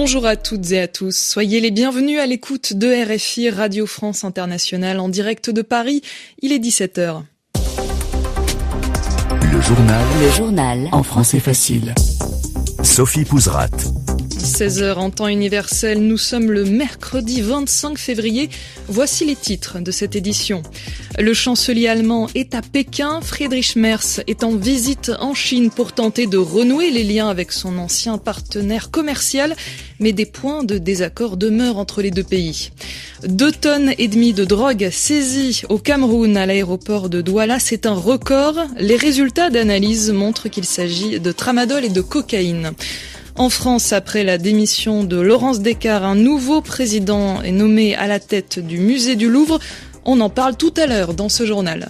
Bonjour à toutes et à tous. Soyez les bienvenus à l'écoute de RFI Radio France Internationale en direct de Paris. Il est 17h. Le journal en français facile. Sophie Pouzrat. 16h en temps universel, nous sommes le mercredi 25 février. Voici les titres de cette édition. Le chancelier allemand est à Pékin. Friedrich Merz est en visite en Chine pour tenter de renouer les liens avec son ancien partenaire commercial. Mais des points de désaccord demeurent entre les deux pays. 2,5 tonnes de drogue saisies au Cameroun à l'aéroport de Douala, c'est un record. Les résultats d'analyse montrent qu'il s'agit de tramadol et de cocaïne. En France, après la démission de Laurence Descartes, un nouveau président est nommé à la tête du musée du Louvre. On en parle tout à l'heure dans ce journal.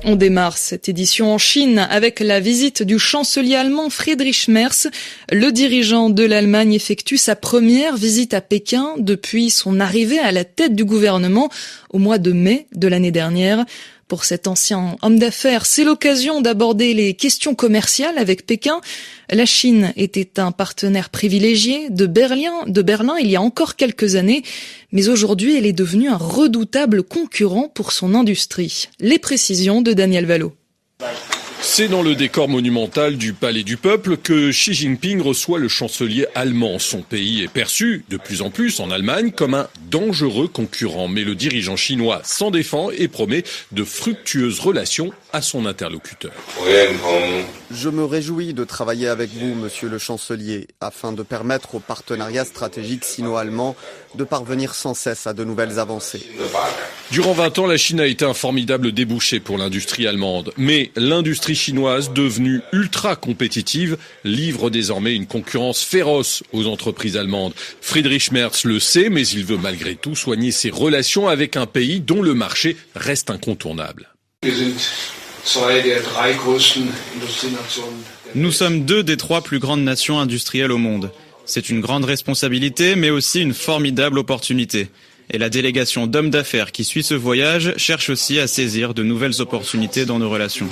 On démarre cette édition en Chine avec la visite du chancelier allemand Friedrich Merz. Le dirigeant de l'Allemagne effectue sa première visite à Pékin depuis son arrivée à la tête du gouvernement au mois de mai de l'année dernière. Pour cet ancien homme d'affaires, c'est l'occasion d'aborder les questions commerciales avec Pékin. La Chine était un partenaire privilégié de Berlin il y a encore quelques années, mais aujourd'hui elle est devenue un redoutable concurrent pour son industrie. Les précisions de Daniel Vallot. C'est dans le décor monumental du Palais du Peuple que Xi Jinping reçoit le chancelier allemand. Son pays est perçu de plus en plus en Allemagne comme un dangereux concurrent. Mais le dirigeant chinois s'en défend et promet de fructueuses relations à son interlocuteur. Je me réjouis de travailler avec vous, monsieur le chancelier, afin de permettre au partenariat stratégique sino-allemand de parvenir sans cesse à de nouvelles avancées. Durant 20 ans, la Chine a été un formidable débouché pour l'industrie allemande. Mais l'industrie chinoise, devenue ultra compétitive, livre désormais une concurrence féroce aux entreprises allemandes. Friedrich Merz le sait, mais il veut malgré tout soigner ses relations avec un pays dont le marché reste incontournable. Nous sommes 2 des 3 plus grandes nations industrielles au monde. C'est une grande responsabilité, mais aussi une formidable opportunité. Et la délégation d'hommes d'affaires qui suit ce voyage cherche aussi à saisir de nouvelles opportunités dans nos relations.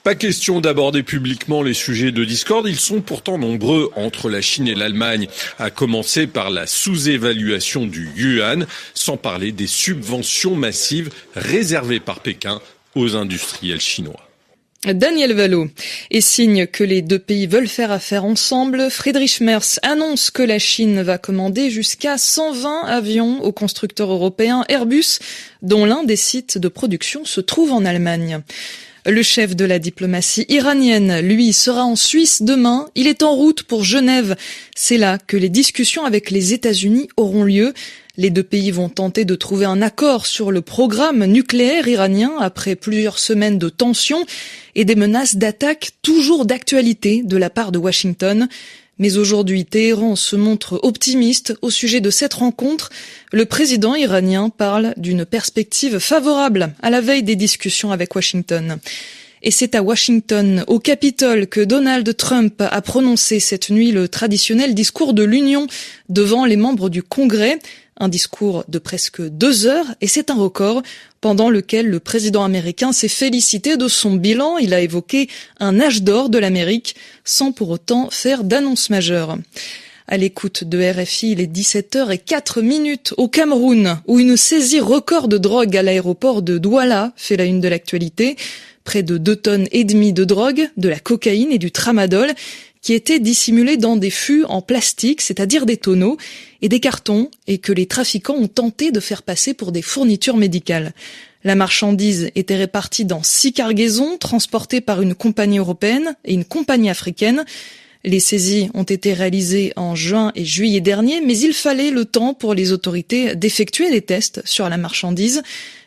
Pas question d'aborder publiquement les sujets de discorde, ils sont pourtant nombreux entre la Chine et l'Allemagne, à commencer par la sous-évaluation du yuan, sans parler des subventions massives réservées par Pékin aux industriels chinois. Daniel Vallot. Et signe que les deux pays veulent faire affaire ensemble, Friedrich Merz annonce que la Chine va commander jusqu'à 120 avions au constructeur européen Airbus, dont l'un des sites de production se trouve en Allemagne. Le chef de la diplomatie iranienne, lui, sera en Suisse demain. Il est en route pour Genève. C'est là que les discussions avec les États-Unis auront lieu. Les deux pays vont tenter de trouver un accord sur le programme nucléaire iranien après plusieurs semaines de tensions et des menaces d'attaque toujours d'actualité de la part de Washington. Mais aujourd'hui, Téhéran se montre optimiste au sujet de cette rencontre. Le président iranien parle d'une perspective favorable à la veille des discussions avec Washington. Et c'est à Washington, au Capitole, que Donald Trump a prononcé cette nuit le traditionnel discours de l'Union devant les membres du Congrès. Un discours de presque 2 heures, et c'est un record, pendant lequel le président américain s'est félicité de son bilan. Il a évoqué un âge d'or de l'Amérique, sans pour autant faire d'annonce majeure. À l'écoute de RFI, il est 17h04 au Cameroun, où une saisie record de drogue à l'aéroport de Douala fait la une de l'actualité. Près de 2,5 tonnes de drogue, de la cocaïne et du tramadol, qui étaient dissimulés dans des fûts en plastique, c'est-à-dire des tonneaux, et des cartons, et que les trafiquants ont tenté de faire passer pour des fournitures médicales. La marchandise était répartie dans 6 cargaisons, transportées par une compagnie européenne et une compagnie africaine. Les saisies ont été réalisées en juin et juillet dernier, mais il fallait le temps pour les autorités d'effectuer des tests sur la marchandise.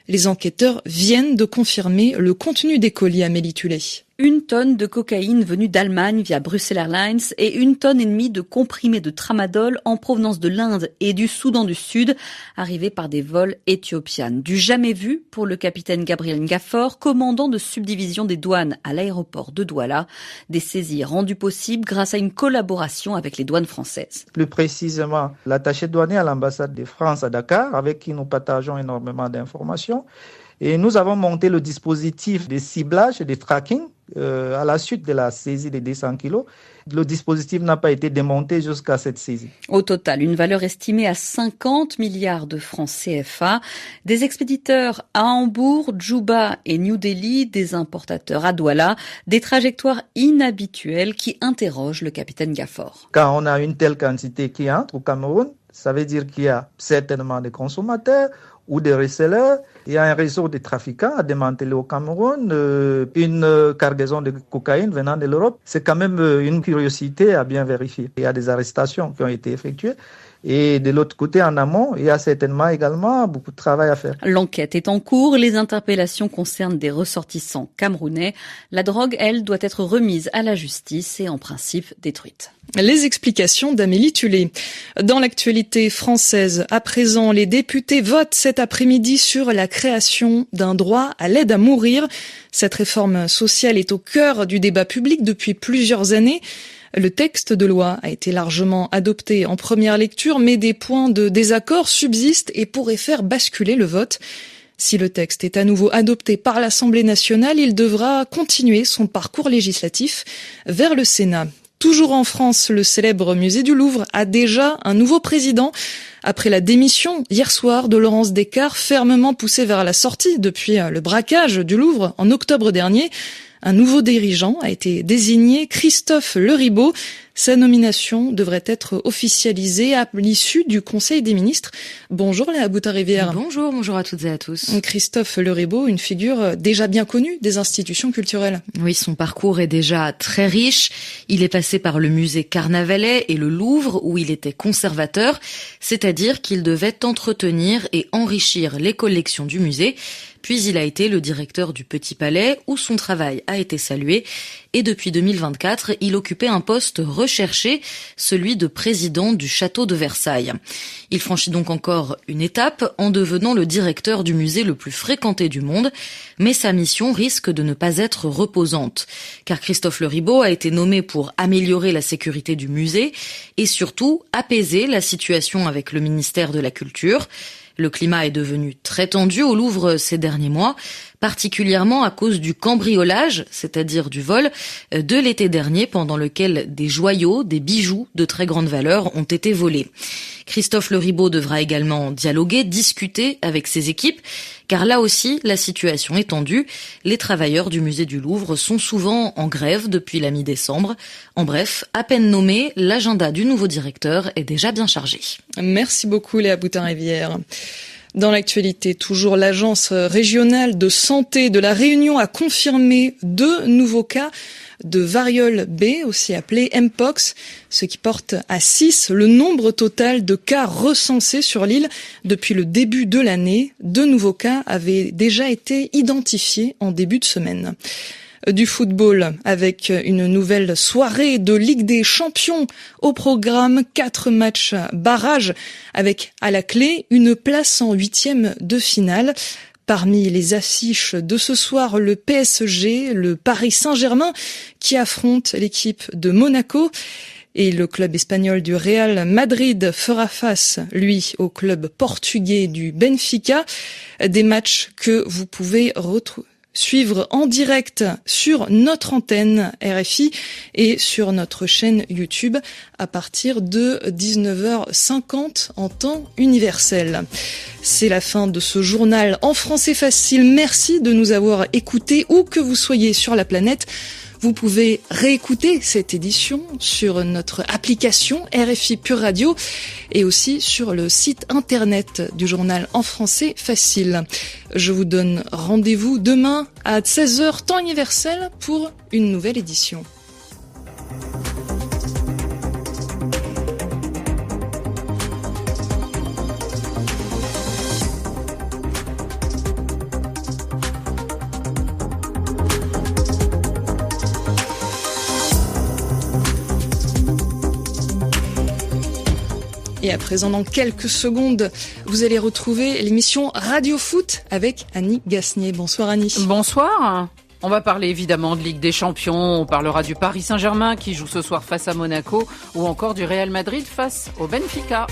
Les enquêteurs viennent de confirmer le contenu des colis, Amélie Tullet. 1 tonne de cocaïne venue d'Allemagne via Brussels Airlines et 1,5 tonnes de comprimés de tramadol en provenance de l'Inde et du Soudan du Sud, arrivés par des vols éthiopiens. Du jamais vu pour le capitaine Gabriel Ngafor, commandant de subdivision des douanes à l'aéroport de Douala. Des saisies rendues possibles grâce à une collaboration avec les douanes françaises. Plus précisément, l'attaché douanier à l'ambassade de France à Dakar, avec qui nous partageons énormément d'informations. Et nous avons monté le dispositif de ciblage et de tracking à la suite de la saisie des 200 kilos, le dispositif n'a pas été démonté jusqu'à cette saisie. Au total, une valeur estimée à 50 milliards de francs CFA. Des expéditeurs à Hambourg, Djouba et New Delhi, des importateurs à Douala, des trajectoires inhabituelles qui interrogent le capitaine Gafford. Quand on a une telle quantité qui entre au Cameroun, ça veut dire qu'il y a certainement des consommateurs ou des resellers. Il y a un réseau de trafiquants à démanteler au Cameroun, une cargaison de cocaïne venant de l'Europe. C'est quand même une curiosité à bien vérifier. Il y a des arrestations qui ont été effectuées. Et de l'autre côté, en amont, il y a certainement également beaucoup de travail à faire. L'enquête est en cours. Les interpellations concernent des ressortissants camerounais. La drogue, elle, doit être remise à la justice et en principe détruite. Les explications d'Amélie Tullet. Dans l'actualité française, à présent, les députés votent cet après-midi sur la création d'un droit à l'aide à mourir. Cette réforme sociale est au cœur du débat public depuis plusieurs années. Le texte de loi a été largement adopté en première lecture, mais des points de désaccord subsistent et pourraient faire basculer le vote. Si le texte est à nouveau adopté par l'Assemblée nationale, il devra continuer son parcours législatif vers le Sénat. Toujours en France, le célèbre musée du Louvre a déjà un nouveau président. Après la démission hier soir de Laurence Descartes, fermement poussée vers la sortie depuis le braquage du Louvre en octobre dernier, un nouveau dirigeant a été désigné, Christophe Leribaud. Sa nomination devrait être officialisée à l'issue du Conseil des ministres. Bonjour Léa Boutin-Rivière. Bonjour à toutes et à tous. Christophe Leribaud, une figure déjà bien connue des institutions culturelles. Oui, son parcours est déjà très riche. Il est passé par le musée Carnavalet et le Louvre où il était conservateur, c'est-à-dire qu'il devait entretenir et enrichir les collections du musée. Puis il a été le directeur du Petit Palais où son travail a été salué. Et depuis 2024, il occupait un poste recherché, celui de président du château de Versailles. Il franchit donc encore une étape en devenant le directeur du musée le plus fréquenté du monde. Mais sa mission risque de ne pas être reposante. Car Christophe Leribaud a été nommé pour améliorer la sécurité du musée et surtout apaiser la situation avec le ministère de la Culture. Le climat est devenu très tendu au Louvre ces derniers mois, particulièrement à cause du cambriolage, c'est-à-dire du vol, de l'été dernier pendant lequel des joyaux, des bijoux de très grande valeur ont été volés. Christophe Leribaud devra également dialoguer, discuter avec ses équipes, car là aussi, la situation est tendue. Les travailleurs du musée du Louvre sont souvent en grève depuis la mi-décembre. En bref, à peine nommé, l'agenda du nouveau directeur est déjà bien chargé. Merci beaucoup Léa Boutin-Rivière. Dans l'actualité, toujours l'agence régionale de santé de la Réunion a confirmé 2 nouveaux cas de variole B, aussi appelée Mpox, ce qui porte à 6 le nombre total de cas recensés sur l'île depuis le début de l'année. 2 nouveaux cas avaient déjà été identifiés en début de semaine. Du football avec une nouvelle soirée de Ligue des Champions au programme, 4 matchs barrages avec à la clé une place en 8e de finale. Parmi les affiches de ce soir, le PSG, le Paris Saint-Germain qui affronte l'équipe de Monaco. Et le club espagnol du Real Madrid fera face, lui, au club portugais du Benfica. Des matchs que vous pouvez suivre en direct sur notre antenne RFI et sur notre chaîne YouTube à partir de 19h50 en temps universel. C'est la fin de ce journal en français facile. Merci de nous avoir écoutés où que vous soyez sur la planète. Vous pouvez réécouter cette édition sur notre application RFI Pure Radio et aussi sur le site internet du journal en français facile. Je vous donne rendez-vous demain à 16h temps universel pour une nouvelle édition. Et à présent, dans quelques secondes, vous allez retrouver l'émission Radio Foot avec Annie Gasnier. Bonsoir Annie. Bonsoir. On va parler évidemment de Ligue des Champions, on parlera du Paris Saint-Germain qui joue ce soir face à Monaco ou encore du Real Madrid face au Benfica.